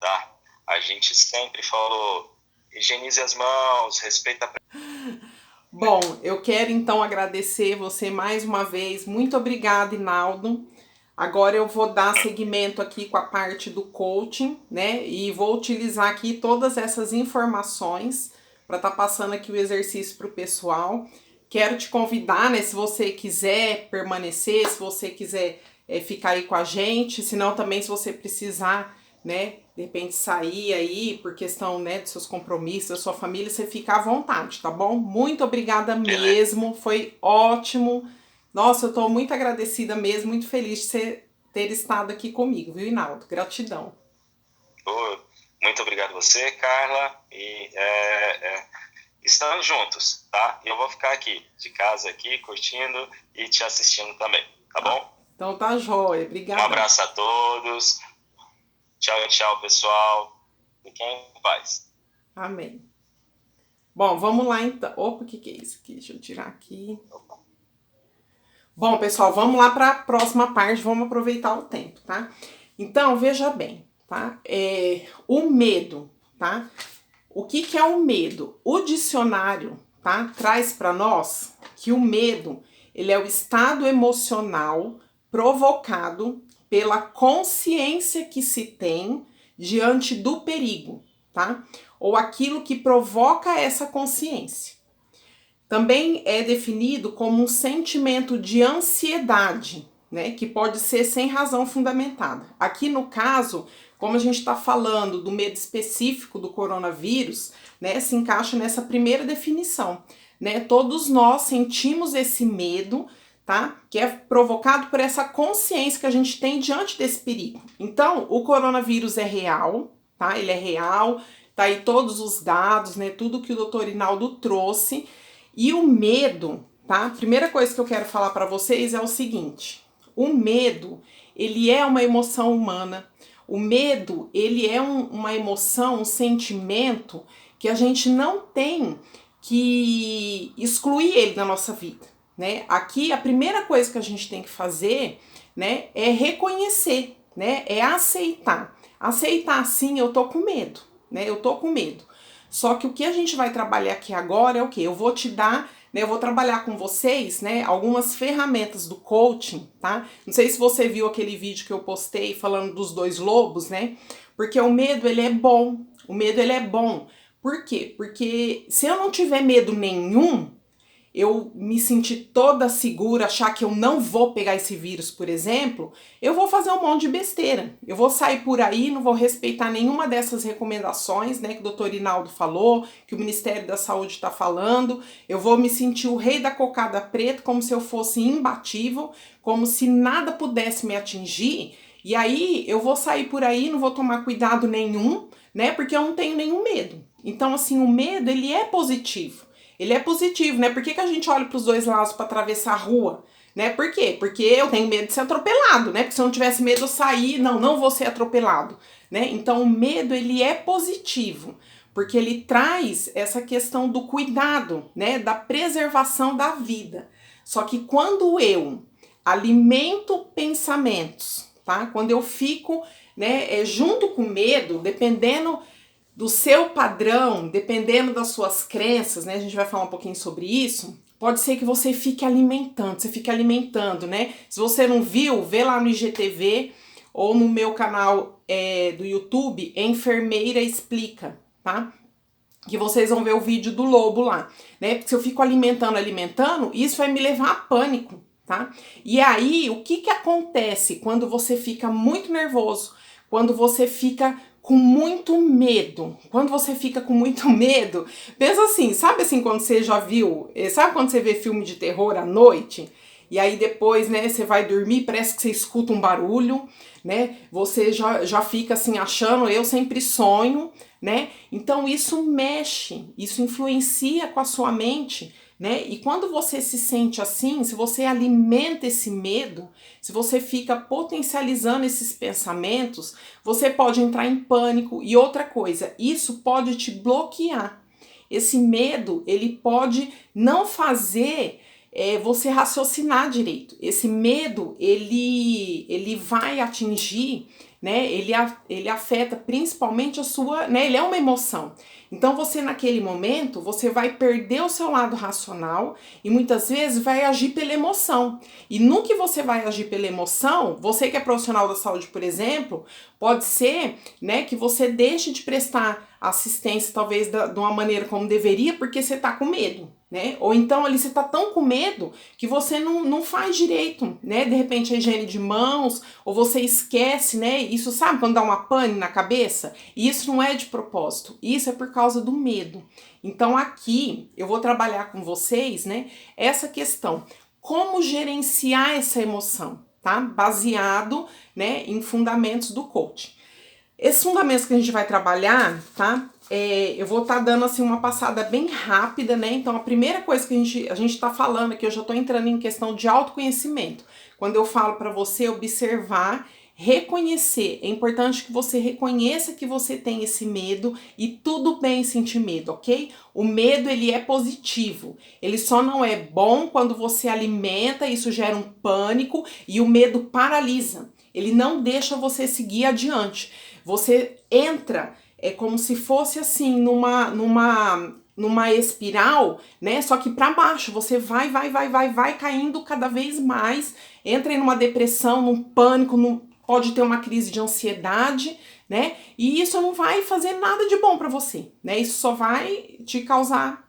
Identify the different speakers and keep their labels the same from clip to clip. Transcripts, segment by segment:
Speaker 1: tá? A gente sempre falou, higienize as mãos, respeita a...
Speaker 2: Bom, eu quero então agradecer você mais uma vez. Muito obrigada, Inaldo. Agora eu vou dar seguimento aqui com a parte do coaching, né? E vou utilizar aqui todas essas informações para estar passando aqui o exercício para o pessoal. Quero te convidar, né? Se você quiser permanecer, se você quiser ficar aí com a gente, se não também se você precisar, né? De repente sair aí por questão, né, dos seus compromissos, da sua família, você fica à vontade, tá bom? Muito obrigada
Speaker 1: Beleza.
Speaker 2: mesmo, foi ótimo. Nossa, eu tô muito agradecida mesmo, muito feliz de você ter estado aqui comigo, viu, Inaldo? Gratidão.
Speaker 1: Ô, muito obrigado a você, Carla, e estamos juntos, tá? Eu vou ficar aqui, de casa aqui, curtindo e te assistindo também, tá
Speaker 2: Tá.
Speaker 1: bom?
Speaker 2: Então tá jóia,
Speaker 1: Um
Speaker 2: brigadão.
Speaker 1: abraço a todos. Tchau, tchau, pessoal. Fiquem em paz.
Speaker 2: Amém. Bom, vamos lá então. Opa, o que é isso aqui? Deixa eu tirar aqui. Bom, pessoal, vamos lá para a próxima parte, vamos aproveitar o tempo, tá? Então, veja bem, tá? O medo, tá? O que é o medo? O dicionário, tá? Traz para nós que o medo, ele é o estado emocional provocado pela consciência que se tem diante do perigo, tá? Ou aquilo que provoca essa consciência. Também é definido como um sentimento de ansiedade, né, que pode ser sem razão fundamentada. Aqui no caso, como a gente está falando do medo específico do coronavírus, né, se encaixa nessa primeira definição. Né? Todos nós sentimos esse medo, tá? Que é provocado por essa consciência que a gente tem diante desse perigo. Então, o coronavírus é real, tá? Ele é real, tá aí todos os dados, né? Tudo que o doutor Inaldo trouxe. E o medo, tá? Primeira coisa que eu quero falar para vocês é o seguinte: o medo, ele é uma emoção humana. O medo, ele é uma emoção, um sentimento que a gente não tem que excluir ele da nossa vida, né? Aqui a primeira coisa que a gente tem que fazer, né, é reconhecer, né? É aceitar. Aceitar, sim, eu tô com medo, né? Eu tô com medo. Só que o que a gente vai trabalhar aqui agora é o que? Eu vou te dar, né, eu vou trabalhar com vocês, né, algumas ferramentas do coaching, tá? Não sei se você viu aquele vídeo que eu postei falando dos dois lobos, né? Porque o medo, ele é bom. O medo, ele é bom. Por quê? Porque se eu não tiver medo nenhum, eu me sentir toda segura, achar que eu não vou pegar esse vírus, por exemplo, eu vou fazer um monte de besteira. Eu vou sair por aí, não vou respeitar nenhuma dessas recomendações, né, que o doutor Inaldo falou, que o Ministério da Saúde está falando. Eu vou me sentir o rei da cocada preta, como se eu fosse imbatível, como se nada pudesse me atingir. E aí eu vou sair por aí, não vou tomar cuidado nenhum, né, porque eu não tenho nenhum medo. Então, assim, o medo, ele é positivo. Ele é positivo, né? Por que a gente olha para os dois lados para atravessar a rua? Né? Por quê? Porque eu tenho medo de ser atropelado, né? Porque se eu não tivesse medo, eu sair, não vou ser atropelado, né? Então, o medo, ele é positivo, porque ele traz essa questão do cuidado, né? Da preservação da vida. Só que quando eu alimento pensamentos, tá? Quando eu fico, né, junto com medo, dependendo do seu padrão, dependendo das suas crenças, né? A gente vai falar um pouquinho sobre isso. Pode ser que você fique alimentando, né? Se você não viu, vê lá no IGTV ou no meu canal do YouTube, Enfermeira Explica, tá? Que vocês vão ver o vídeo do lobo lá, né? Porque se eu fico alimentando, isso vai me levar a pânico, tá? E aí, o que acontece quando você fica muito nervoso, quando você fica com muito medo? Quando você fica com muito medo, pensa assim, sabe assim quando você já viu, sabe quando você vê filme de terror à noite? E aí depois, né, você vai dormir, parece que você escuta um barulho, né? Você já fica assim achando, eu sempre sonho, né? Então isso mexe, isso influencia com a sua mente, né? E quando você se sente assim, se você alimenta esse medo, se você fica potencializando esses pensamentos, você pode entrar em pânico. E outra coisa, isso pode te bloquear. Esse medo, ele pode não fazer você raciocinar direito. Esse medo, ele vai atingir né, ele afeta principalmente a sua, né, ele é uma emoção. Então você naquele momento, você vai perder o seu lado racional e muitas vezes vai agir pela emoção. E no que você vai agir pela emoção, você que é profissional da saúde, por exemplo, pode ser, né, que você deixe de prestar assistência talvez de uma maneira como deveria porque você tá com medo, né? Ou então ali você tá tão com medo que você não faz direito, né? De repente a higiene de mãos, ou você esquece, né? Isso sabe quando dá uma pane na cabeça? E isso não é de propósito, isso é por causa do medo. Então aqui eu vou trabalhar com vocês, né? Essa questão, como gerenciar essa emoção, tá? Baseado, né, em fundamentos do coaching. Esses fundamentos que a gente vai trabalhar, tá? Eu vou estar dando assim uma passada bem rápida, né? Então a primeira coisa que a gente tá falando aqui, eu já tô entrando em questão de autoconhecimento. Quando eu falo para você observar, reconhecer, é importante que você reconheça que você tem esse medo e tudo bem sentir medo, ok? O medo, ele é positivo, ele só não é bom quando você alimenta, isso gera um pânico e o medo paralisa, ele não deixa você seguir adiante. Você entra, é como se fosse assim, numa espiral, né? Só que para baixo, você vai caindo cada vez mais, entra em uma depressão, num pânico, pode ter uma crise de ansiedade, né? E isso não vai fazer nada de bom para você, né? Isso só vai te causar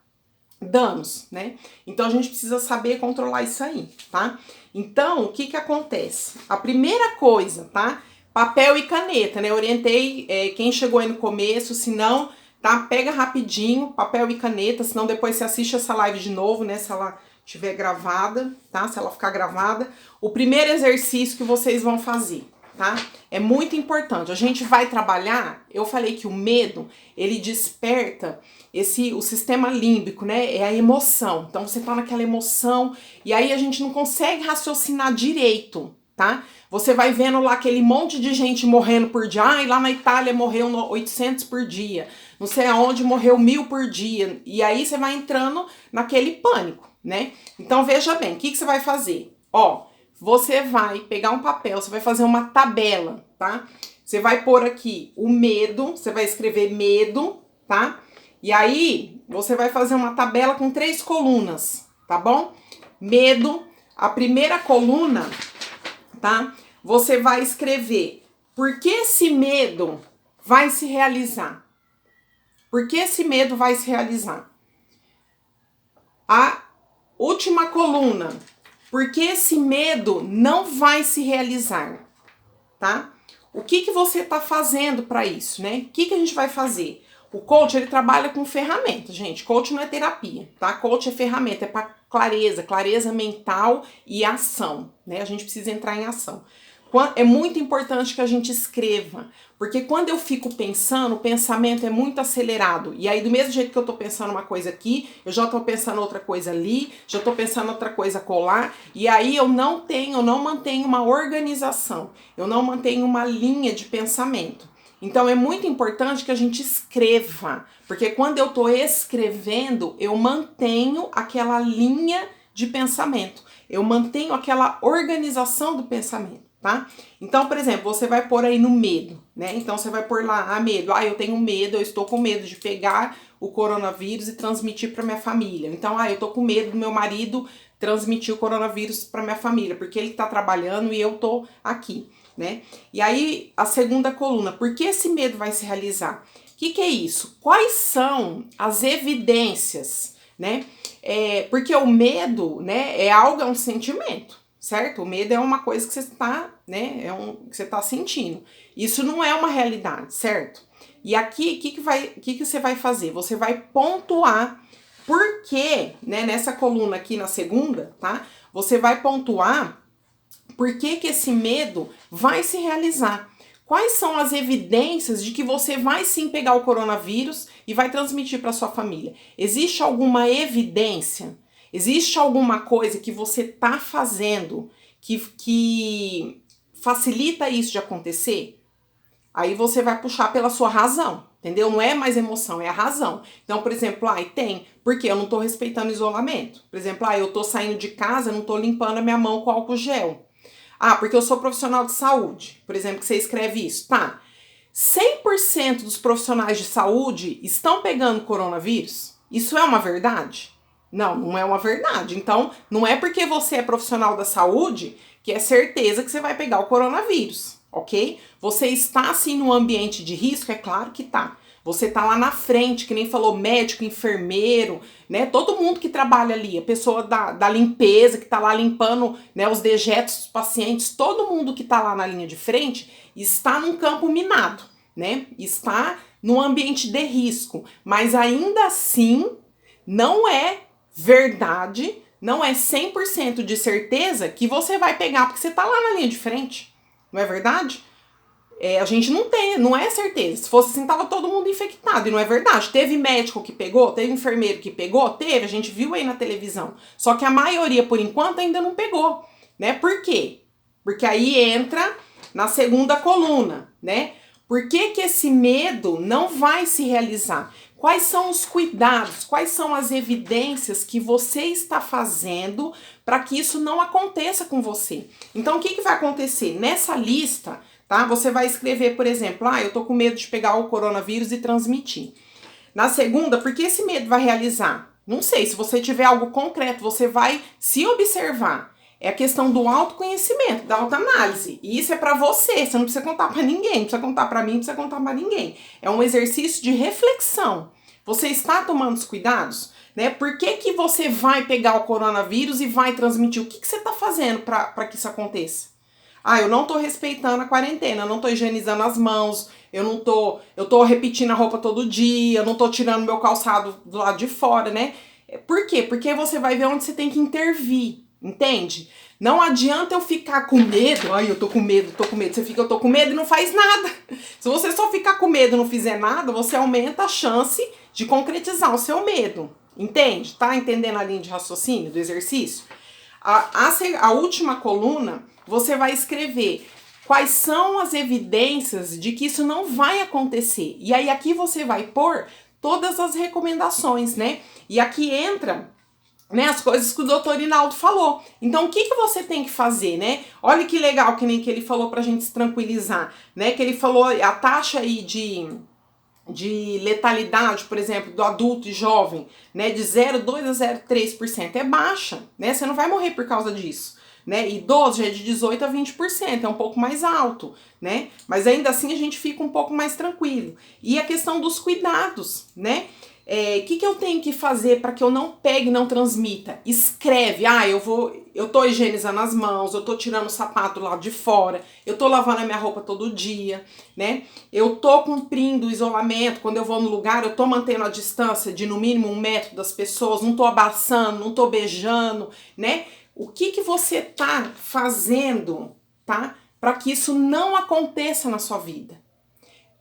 Speaker 2: danos, né? Então a gente precisa saber controlar isso aí, tá? Então, o que que acontece? A primeira coisa, tá? Papel e caneta, né? Eu orientei quem chegou aí no começo, se não, tá? Pega rapidinho, papel e caneta, senão depois você assiste essa live de novo, né? Se ela estiver gravada, tá? Se ela ficar gravada. O primeiro exercício que vocês vão fazer, tá? É muito importante. A gente vai trabalhar, eu falei que o medo, ele desperta o sistema límbico, né? É a emoção. Então você tá naquela emoção e aí a gente não consegue raciocinar direito, tá? Você vai vendo lá aquele monte de gente morrendo por dia. Ai, lá na Itália morreu 800 por dia. Não sei aonde morreu 1000 por dia. E aí você vai entrando naquele pânico, né? Então veja bem, o que você vai fazer? Ó, você vai pegar um papel, você vai fazer uma tabela, tá? Você vai pôr aqui o medo, você vai escrever medo, tá? E aí, você vai fazer uma tabela com 3 colunas, tá bom? Medo, a primeira coluna, tá? Você vai escrever por que esse medo vai se realizar. Por que esse medo vai se realizar? A última coluna, por que esse medo não vai se realizar, tá? O que você tá fazendo para isso, né? O que a gente vai fazer? O coach, ele trabalha com ferramenta, gente. Coach não é terapia, tá? Coach é ferramenta, é para clareza mental e ação, né? A gente precisa entrar em ação. É muito importante que a gente escreva, porque quando eu fico pensando, o pensamento é muito acelerado. E aí, do mesmo jeito que eu tô pensando uma coisa aqui, eu já tô pensando outra coisa ali, já tô pensando outra coisa colar, e aí eu não mantenho uma organização, eu não mantenho uma linha de pensamento. Então é muito importante que a gente escreva, porque quando eu tô escrevendo, eu mantenho aquela linha de pensamento, eu mantenho aquela organização do pensamento, tá? Então, por exemplo, você vai pôr aí no medo, né? Então você vai pôr lá, medo. Eu tenho medo, eu estou com medo de pegar o coronavírus e transmitir para minha família. Então, eu tô com medo do meu marido transmitir o coronavírus para minha família, porque ele tá trabalhando e eu tô aqui, né? E aí, a segunda coluna, por que esse medo vai se realizar? O que é isso? Quais são as evidências, né? Porque o medo, né, é um sentimento, certo? O medo é uma coisa que você está, né, que você está sentindo. Isso não é uma realidade, certo? E aqui, o que você vai fazer? Você vai pontuar por quê, né, nessa coluna aqui na segunda, tá? Você vai pontuar por que esse medo vai se realizar. Quais são as evidências de que você vai sim pegar o coronavírus e vai transmitir para sua família? Existe alguma evidência? Existe alguma coisa que você está fazendo que facilita isso de acontecer? Aí você vai puxar pela sua razão, entendeu? Não é mais emoção, é a razão. Então, por exemplo, porque eu não estou respeitando o isolamento. Por exemplo, eu estou saindo de casa, não estou limpando a minha mão com álcool gel. Ah, porque eu sou profissional de saúde, por exemplo, que você escreve isso, tá? 100% dos profissionais de saúde estão pegando coronavírus? Isso é uma verdade? Não, não é uma verdade. Então, não é porque você é profissional da saúde que é certeza que você vai pegar o coronavírus, ok? Você está, sim, no ambiente de risco? É claro que tá. Você tá lá na frente, que nem falou, médico, enfermeiro, né? Todo mundo que trabalha ali, a pessoa da limpeza, que tá lá limpando, né, os dejetos dos pacientes, todo mundo que tá lá na linha de frente está num campo minado, né? Está num ambiente de risco. Mas ainda assim, não é verdade, não é 100% de certeza que você vai pegar porque você tá lá na linha de frente. Não é verdade? A gente não tem, não é certeza. Se fosse assim, tava todo mundo infectado. E não é verdade. Teve médico que pegou, teve enfermeiro que pegou, teve, a gente viu aí na televisão. Só que a maioria, por enquanto, ainda não pegou, né? Por quê? Porque aí entra na segunda coluna, né? Por que que esse medo não vai se realizar? Quais são os cuidados, quais são as evidências que você está fazendo para que isso não aconteça com você? Então, o que que vai acontecer? Nessa lista, tá? Você vai escrever, por exemplo, eu tô com medo de pegar o coronavírus e transmitir. Na segunda, por que esse medo vai realizar? Não sei, se você tiver algo concreto, você vai se observar. É a questão do autoconhecimento, da autoanálise. E isso é para você não precisa contar para ninguém, não precisa contar para mim, não precisa contar para ninguém. É um exercício de reflexão. Você está tomando os cuidados? Né? Por que que você vai pegar o coronavírus e vai transmitir? O que que você está fazendo para que isso aconteça? Eu não tô respeitando a quarentena, eu não tô higienizando as mãos, eu tô repetindo a roupa todo dia, eu não tô tirando meu calçado do lado de fora, né? Por quê? Porque você vai ver onde você tem que intervir, entende? Não adianta eu ficar com medo, eu tô com medo, você fica, eu tô com medo e não faz nada. Se você só ficar com medo e não fizer nada, você aumenta a chance de concretizar o seu medo, entende? Tá entendendo a linha de raciocínio do exercício? A última coluna, você vai escrever quais são as evidências de que isso não vai acontecer. E aí aqui você vai pôr todas as recomendações, né? E aqui entra, né, as coisas que o doutor Inaldo falou. Então, o que que você tem que fazer, né? Olha que legal que nem que ele falou pra gente se tranquilizar, né? Que ele falou a taxa aí de letalidade, por exemplo, do adulto e jovem, né, de 0,2 a 0,3% é baixa, né? Você não vai morrer por causa disso, né? Idoso já é de 18 a 20%, é um pouco mais alto, né? Mas ainda assim a gente fica um pouco mais tranquilo. E a questão dos cuidados, né? Que eu tenho que fazer para que eu não pegue e não transmita? Escreve, eu tô higienizando as mãos, eu tô tirando o sapato lá de fora, eu tô lavando a minha roupa todo dia, né? Eu tô cumprindo o isolamento, quando eu vou no lugar, eu tô mantendo a distância de no mínimo 1 metro das pessoas, não tô abraçando, não tô beijando, né? O que que você tá fazendo, tá? Para que isso não aconteça na sua vida?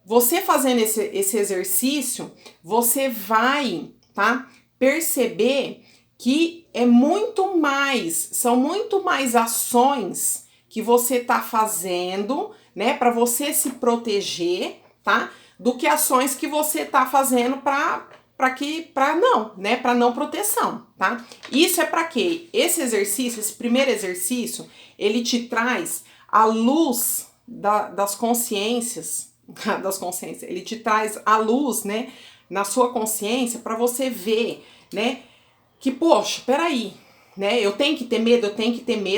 Speaker 2: Você fazendo esse exercício, você vai, tá, perceber que são muito mais ações que você tá fazendo, né, para você se proteger, tá, do que ações que você tá fazendo para não proteção, tá? Isso é para quê? Esse exercício, esse primeiro exercício, ele te traz a luz das consciências, ele te traz a luz, né, na sua consciência para você ver, né, que, poxa, peraí, né, eu tenho que ter medo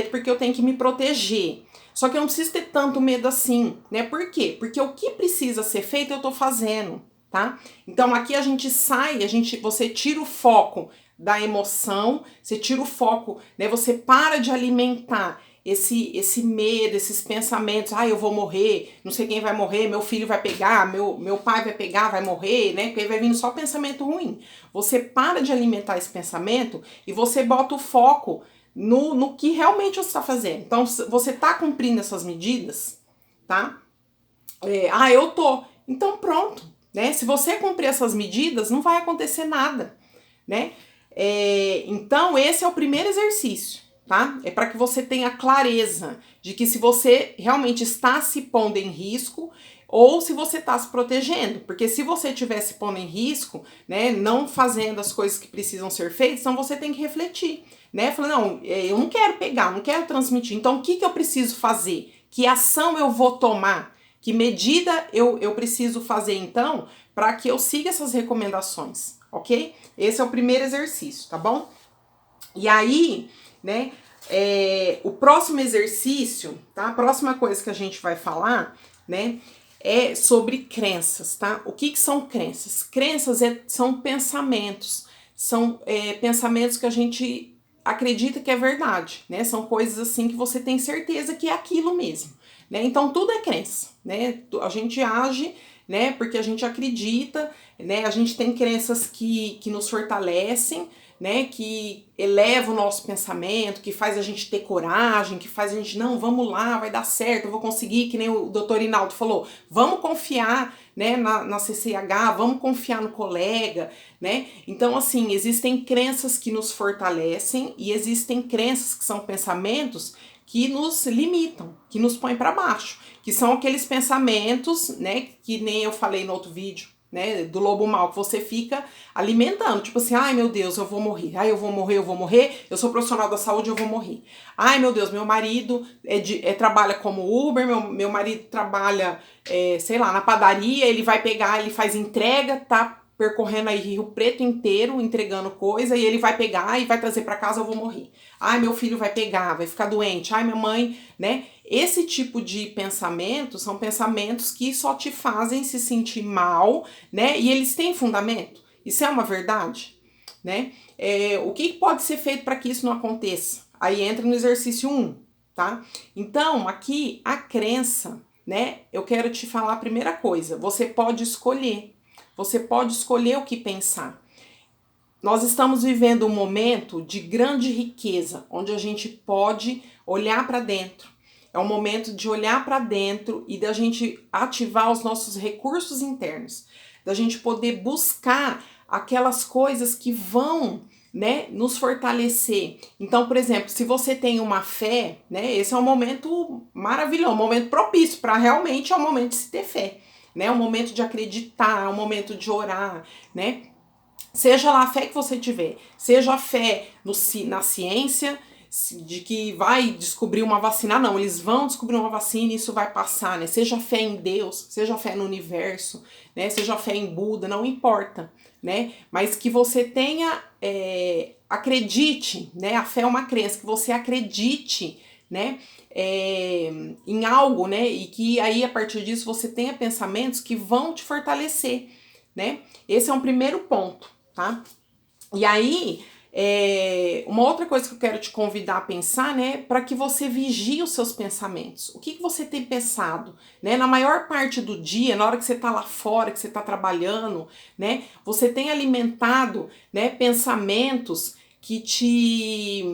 Speaker 2: porque eu tenho que me proteger. Só que eu não preciso ter tanto medo assim, né? Por quê? Porque o que precisa ser feito eu tô fazendo, tá? Então aqui a gente sai, você tira o foco da emoção, você tira o foco, né? Você para de alimentar esse medo, esses pensamentos, eu vou morrer, não sei quem vai morrer, meu filho vai pegar, meu pai vai pegar, vai morrer, né? Porque aí vai vindo só pensamento ruim. Você para de alimentar esse pensamento e você bota o foco no que realmente você está fazendo. Então, você está cumprindo essas medidas, tá? Eu tô. Então, pronto, né? Se você cumprir essas medidas, não vai acontecer nada, né? Então, esse é o primeiro exercício, tá? É para que você tenha clareza de que se você realmente está se pondo em risco, ou se você está se protegendo. Porque se você estiver se pondo em risco, né, não fazendo as coisas que precisam ser feitas, então você tem que refletir, né? Falar, não, eu não quero pegar, não quero transmitir. Então, o que eu preciso fazer? Que ação eu vou tomar? Que medida eu preciso fazer, então, para que eu siga essas recomendações, ok? Esse é o primeiro exercício, tá bom? E aí, né, o próximo exercício, tá? A próxima coisa que a gente vai falar, né, é sobre crenças, tá? O que são crenças? Crenças são pensamentos, são pensamentos que a gente acredita que é verdade, né? São coisas assim que você tem certeza que é aquilo mesmo, né? Então tudo é crença, né? A gente age, né, porque a gente acredita, né? A gente tem crenças que nos fortalecem, né, que eleva o nosso pensamento, que faz a gente ter coragem, que faz a gente, não, vamos lá, vai dar certo, eu vou conseguir, que nem o doutor Inaldo falou, vamos confiar, né, na CCH, vamos confiar no colega, né? Então, assim, existem crenças que nos fortalecem e existem crenças que são pensamentos que nos limitam, que nos põem para baixo, que são aqueles pensamentos, né, que nem eu falei no outro vídeo, né, do lobo mau, que você fica alimentando, tipo assim, ai meu Deus, eu vou morrer, ai eu vou morrer, eu sou profissional da saúde, eu vou morrer. Ai meu Deus, meu marido trabalha como Uber, meu marido trabalha, sei lá, na padaria, ele vai pegar, ele faz entrega, tá percorrendo aí Rio Preto inteiro, entregando coisa, e ele vai pegar e vai trazer para casa, eu vou morrer. Ai, meu filho vai pegar, vai ficar doente, ai minha mãe, né? Esse tipo de pensamentos são pensamentos que só te fazem se sentir mal, né? E eles têm fundamento. Isso é uma verdade, né? O que pode ser feito para que isso não aconteça? Aí entra no exercício 1, tá? Então, aqui, a crença, né? Eu quero te falar a primeira coisa. Você pode escolher. Você pode escolher o que pensar. Nós estamos vivendo um momento de grande riqueza, onde a gente pode olhar para dentro. É um momento de olhar para dentro e da gente ativar os nossos recursos internos, da gente poder buscar aquelas coisas que vão, né, nos fortalecer. Então, por exemplo, se você tem uma fé, né, esse é um momento maravilhoso, um momento propício para realmente é o momento de se ter fé, né, é um momento de acreditar, é um momento de orar, né. Seja lá a fé que você tiver, seja a fé na ciência, de que vai descobrir uma vacina, não, eles vão descobrir uma vacina e isso vai passar, né? Seja a fé em Deus, seja a fé no universo, né? Seja a fé em Buda, não importa, né? Mas que você tenha, acredite, né? A fé é uma crença, que você acredite, né? Em algo, né? E que aí a partir disso você tenha pensamentos que vão te fortalecer, né? Esse é um primeiro ponto, tá? E aí, uma outra coisa que eu quero te convidar a pensar, né, para que você vigie os seus pensamentos. O que você tem pensado, né? Na maior parte do dia, na hora que você tá lá fora, que você tá trabalhando, né, você tem alimentado, né, pensamentos que te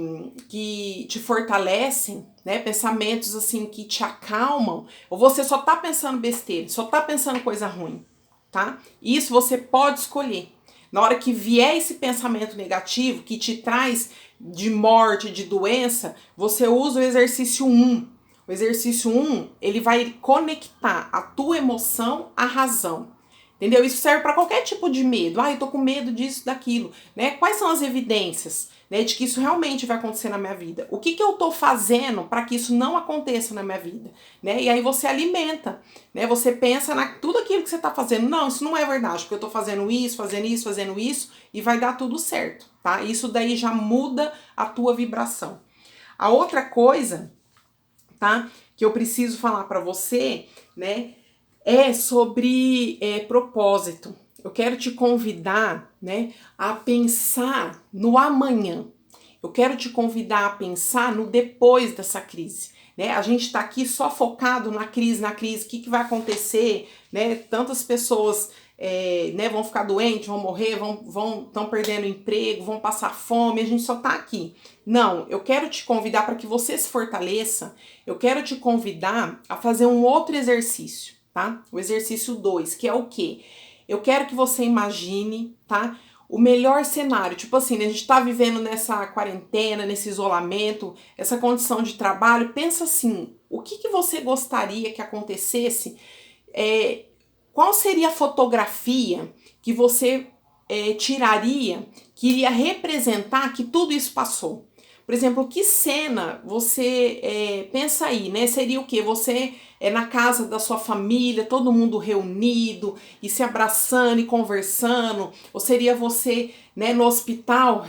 Speaker 2: fortalecem, né? Pensamentos assim que te acalmam, ou você só tá pensando besteira, só tá pensando coisa ruim, tá? Isso você pode escolher. Na hora que vier esse pensamento negativo que te traz de morte, de doença, você usa o exercício 1. O exercício 1, ele vai conectar a tua emoção à razão. Entendeu? Isso serve para qualquer tipo de medo. Ah, eu tô com medo disso, daquilo, né? Quais são as evidências, né, de que isso realmente vai acontecer na minha vida? O que eu tô fazendo para que isso não aconteça na minha vida, né? E aí você alimenta, né? Você pensa tudo aquilo que você tá fazendo. Não, isso não é verdade, porque eu tô fazendo isso, e vai dar tudo certo, tá? Isso daí já muda a tua vibração. A outra coisa, tá, que eu preciso falar para você, né, é sobre propósito. Eu quero te convidar, né, a pensar no amanhã. Eu quero te convidar a pensar no depois dessa crise, né? A gente tá aqui só focado na crise, o que vai acontecer, né? Tantas pessoas né, vão ficar doentes, vão morrer, estão perdendo emprego, vão passar fome, a gente só tá aqui. Não, eu quero te convidar para que você se fortaleça, eu quero te convidar a fazer um outro exercício, tá? O exercício 2, que é o quê? Eu quero que você imagine, tá? O melhor cenário, tipo assim, né, a gente tá vivendo nessa quarentena, nesse isolamento, essa condição de trabalho, pensa assim, o que você gostaria que acontecesse qual seria a fotografia que você tiraria que iria representar que tudo isso passou? Por exemplo, que cena você pensa aí, né? Seria o quê? Você na casa da sua família, todo mundo reunido e se abraçando e conversando? Ou seria você, né, no hospital,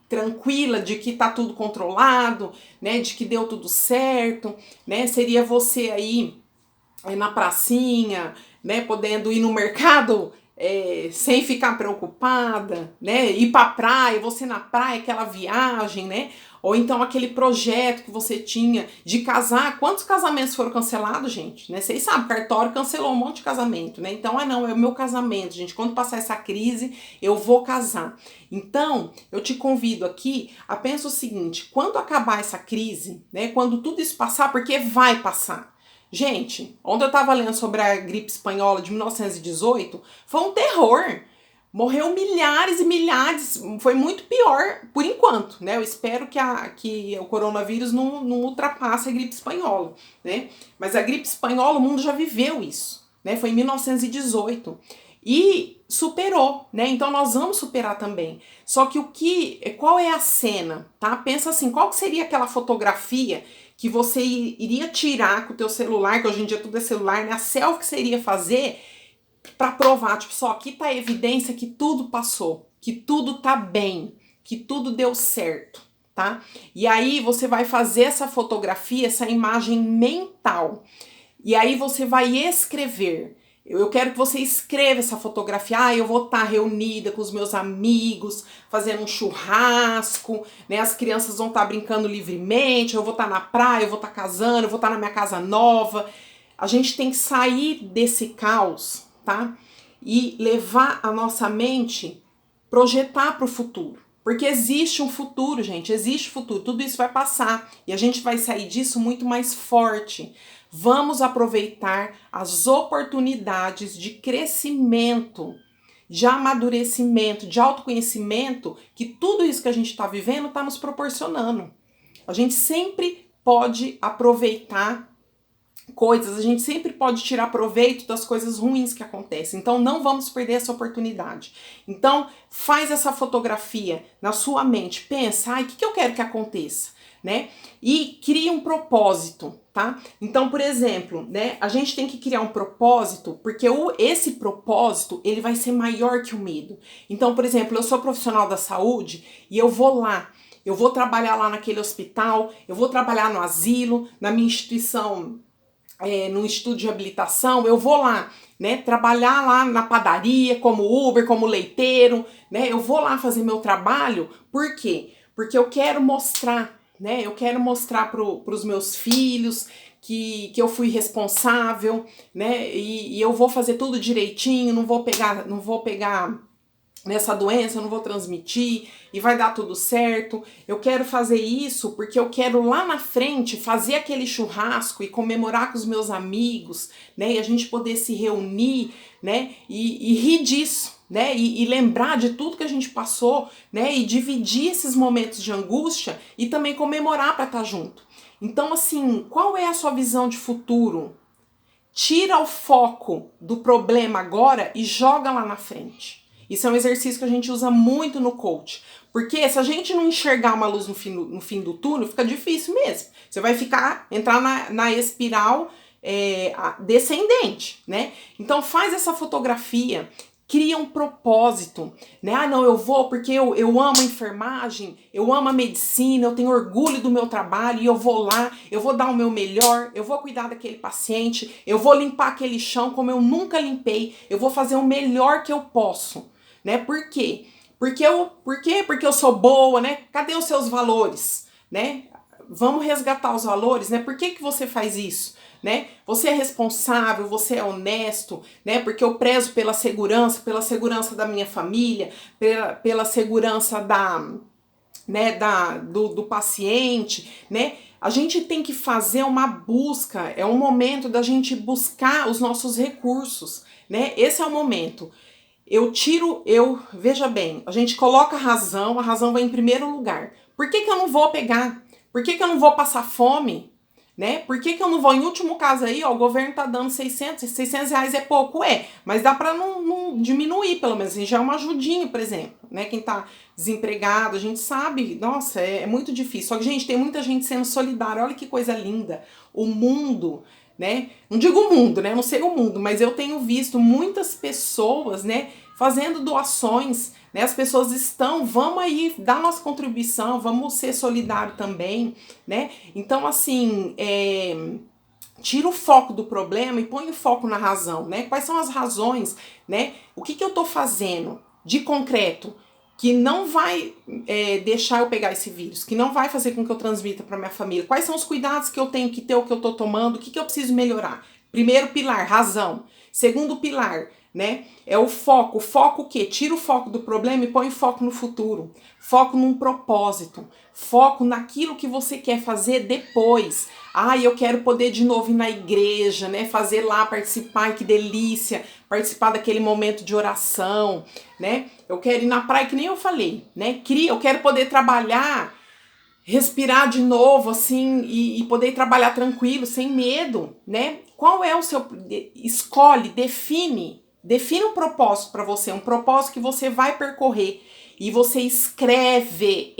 Speaker 2: tranquila de que tá tudo controlado, né? De que deu tudo certo, né? Seria você aí na pracinha, né, podendo ir no mercado sem ficar preocupada, né, ir pra praia, você na praia, aquela viagem, né, ou então aquele projeto que você tinha de casar. Quantos casamentos foram cancelados, gente? Né? Vocês sabem, o cartório cancelou um monte de casamento, né? Então, não, é o meu casamento, gente. Quando passar essa crise, eu vou casar. Então, eu te convido aqui a pensar o seguinte: quando acabar essa crise, né, quando tudo isso passar, porque vai passar. Gente, ontem eu estava lendo sobre a gripe espanhola de 1918, foi um terror. Morreu milhares e milhares, foi muito pior por enquanto, né? Eu espero que o coronavírus não ultrapasse a gripe espanhola, né? Mas a gripe espanhola, o mundo já viveu isso, né? Foi em 1918 e superou, né? Então nós vamos superar também. Só que qual é a cena, tá? Pensa assim, qual seria aquela fotografia que você iria tirar com o teu celular, que hoje em dia tudo é celular, né? A selfie que você iria fazer para provar, tipo, só aqui tá a evidência que tudo passou, que tudo tá bem, que tudo deu certo, tá? E aí você vai fazer essa fotografia, essa imagem mental. E aí você vai escrever. Eu quero que você escreva essa fotografia. Eu vou estar reunida com os meus amigos, fazendo um churrasco, né? As crianças vão estar brincando livremente, eu vou estar na praia, eu vou estar casando, eu vou estar na minha casa nova. A gente tem que sair desse caos, tá? E levar a nossa mente, projetar para o futuro. Porque existe um futuro, gente, existe futuro. Tudo isso vai passar e a gente vai sair disso muito mais forte. Vamos aproveitar as oportunidades de crescimento, de amadurecimento, de autoconhecimento que tudo isso que a gente está vivendo está nos proporcionando. A gente sempre pode aproveitar coisas, a gente sempre pode tirar proveito das coisas ruins que acontecem. Então não vamos perder essa oportunidade. Então faz essa fotografia na sua mente, pensa, o que eu quero que aconteça, né? E cria um propósito, tá? Então, por exemplo, né, a gente tem que criar um propósito, porque esse propósito, ele vai ser maior que o medo. Então, por exemplo, eu sou profissional da saúde e eu vou lá, eu vou trabalhar lá naquele hospital, eu vou trabalhar no asilo, na minha instituição, no estudo de habilitação, eu vou lá, né, trabalhar lá na padaria, como Uber, como leiteiro, né, eu vou lá fazer meu trabalho. Por quê? Porque eu quero mostrar, né, eu quero mostrar para os meus filhos que eu fui responsável, né, e eu vou fazer tudo direitinho, não vou pegar nessa doença, eu não vou transmitir e vai dar tudo certo. Eu quero fazer isso porque eu quero lá na frente fazer aquele churrasco e comemorar com os meus amigos, né? E a gente poder se reunir, né? E rir disso, né? E lembrar de tudo que a gente passou, né? E dividir esses momentos de angústia e também comemorar para estar junto. Então, assim, qual é a sua visão de futuro? Tira o foco do problema agora e joga lá na frente. Isso é um exercício que a gente usa muito no coach. Porque se a gente não enxergar uma luz no fim do túnel, fica difícil mesmo. Você vai entrar na espiral descendente, né? Então faz essa fotografia, cria um propósito, né? Não, eu vou porque eu amo a enfermagem, eu amo a medicina, eu tenho orgulho do meu trabalho e eu vou lá, eu vou dar o meu melhor, eu vou cuidar daquele paciente, eu vou limpar aquele chão como eu nunca limpei, eu vou fazer o melhor que eu posso, né? Por quê? Porque eu sou boa, né? Cadê os seus valores, né? Vamos resgatar os valores, né? Por que você faz isso? Né? Você é responsável, você é honesto, né? Porque eu prezo pela segurança da minha família, pela segurança do paciente, né? A gente tem que fazer uma busca, é um momento da gente buscar os nossos recursos, né? Esse é o momento. Veja bem, a gente coloca a razão vai em primeiro lugar. Por que eu não vou pegar? Por que eu não vou passar fome? né? Por que que eu não vou? Em último caso aí, ó, o governo tá dando 600 reais é pouco, mas dá para não diminuir, pelo menos, assim, já é uma ajudinha, por exemplo, né? Quem tá desempregado, a gente sabe, nossa, é muito difícil. Só que, gente, tem muita gente sendo solidária, olha que coisa linda. O mundo, né? Não digo o mundo, né? Eu não sei o mundo, mas eu tenho visto muitas pessoas, né, fazendo doações, né? As pessoas estão, vamos aí dar nossa contribuição, vamos ser solidários também, né? Então, assim, tira o foco do problema e põe o foco na razão, né? Quais são as razões, né? O que eu tô fazendo de concreto que não vai deixar eu pegar esse vírus, que não vai fazer com que eu transmita para minha família? Quais são os cuidados que eu tenho que ter, o que eu tô tomando, o que eu preciso melhorar? Primeiro pilar, razão. Segundo pilar, né? É o foco. O foco o quê? Tira o foco do problema e põe foco no futuro. Foco num propósito. Foco naquilo que você quer fazer depois. Ah, eu quero poder de novo ir na igreja, né? Fazer lá, participar, que delícia. Participar daquele momento de oração, né? Eu quero ir na praia, que nem eu falei, né? Eu quero poder trabalhar, respirar de novo, assim, e poder trabalhar tranquilo, sem medo, né? Qual é o seu... Escolhe, define um propósito para você, um propósito que você vai percorrer. E você escreve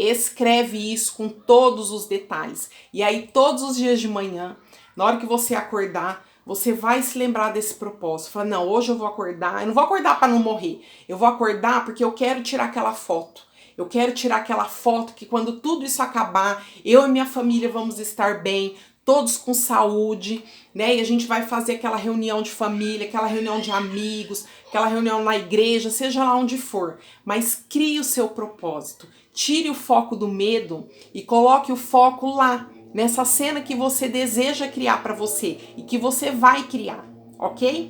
Speaker 2: isso com todos os detalhes. E aí, todos os dias de manhã, na hora que você acordar, você vai se lembrar desse propósito. Fala, não, hoje eu vou acordar. Eu não vou acordar para não morrer. Eu vou acordar porque eu quero tirar aquela foto. Eu quero tirar aquela foto que quando tudo isso acabar, eu e minha família vamos estar bem, todos com saúde, né? E a gente vai fazer aquela reunião de família, aquela reunião de amigos, aquela reunião na igreja, seja lá onde for. Mas crie o seu propósito. Tire o foco do medo e coloque o foco lá, nessa cena que você deseja criar para você e que você vai criar, ok?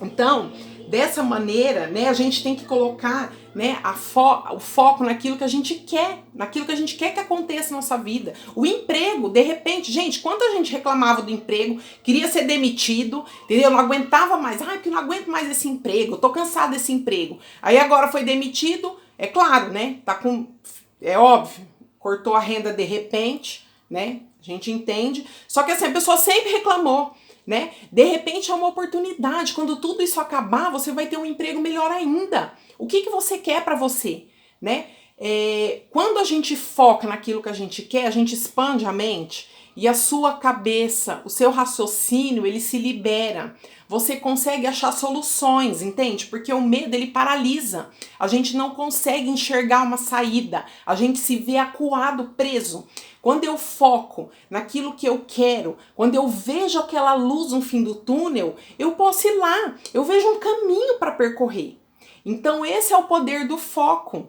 Speaker 2: Então, dessa maneira, né, a gente tem que colocar, né, o foco naquilo que a gente quer, naquilo que a gente quer que aconteça na nossa vida. O emprego, de repente, gente, quanta gente reclamava do emprego, queria ser demitido, entendeu? Não aguentava mais, porque eu não aguento mais esse emprego, eu tô cansado desse emprego. Aí agora foi demitido, é claro, né, é óbvio, cortou a renda de repente, né, a gente entende, só que assim, a pessoa sempre reclamou, né? De repente é uma oportunidade. Quando tudo isso acabar, você vai ter um emprego melhor ainda. O que você quer para você, né? Quando a gente foca naquilo que a gente quer, a gente expande a mente e a sua cabeça, o seu raciocínio, ele se libera. Você consegue achar soluções, entende? Porque o medo, ele paralisa. A gente não consegue enxergar uma saída. A gente se vê acuado, preso. Quando eu foco naquilo que eu quero, quando eu vejo aquela luz no fim do túnel, eu posso ir lá, eu vejo um caminho para percorrer. Então esse é o poder do foco.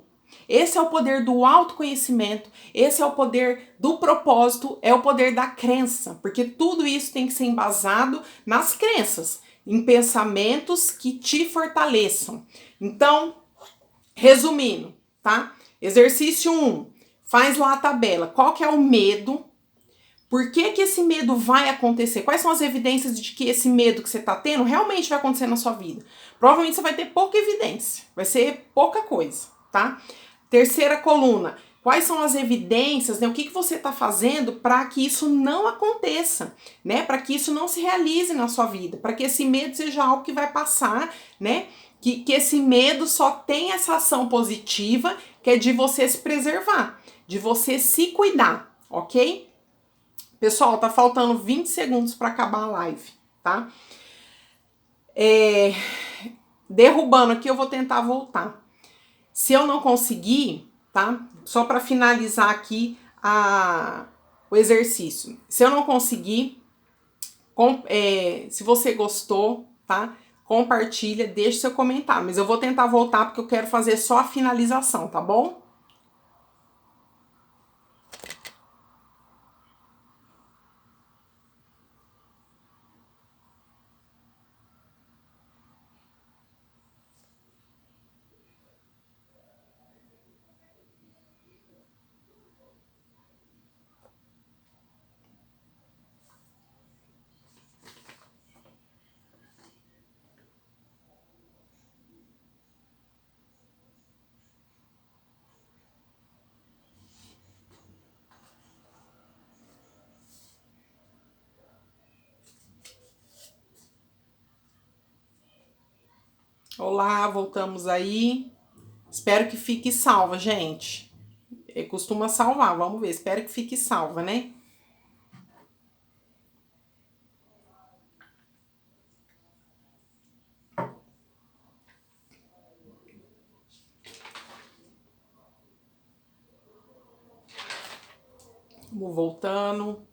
Speaker 2: Esse é o poder do autoconhecimento, esse é o poder do propósito, é o poder da crença, porque tudo isso tem que ser embasado nas crenças, em pensamentos que te fortaleçam. Então, resumindo, tá? Exercício 1. Faz lá a tabela. Qual que é o medo? Por que que esse medo vai acontecer? Quais são as evidências de que esse medo que você está tendo realmente vai acontecer na sua vida? Provavelmente você vai ter pouca evidência. Vai ser pouca coisa, tá? Terceira coluna. Quais são as evidências, né? O que você está fazendo para que isso não aconteça, né? Para que isso não se realize na sua vida, para que esse medo seja algo que vai passar, né? Que esse medo só tem essa ação positiva, que é de você se preservar, de você se cuidar, ok? Pessoal, tá faltando 20 segundos para acabar a live, tá? Derrubando aqui, eu vou tentar voltar. Se eu não conseguir, tá? Só para finalizar aqui o exercício. Se eu não conseguir, se você gostou, tá? Compartilha, deixa seu comentário. Mas eu vou tentar voltar porque eu quero fazer só a finalização, tá bom? Olá, voltamos aí. Espero que fique salva, gente. Costuma salvar, vamos ver. Espero que fique salva, né? Vamos voltando.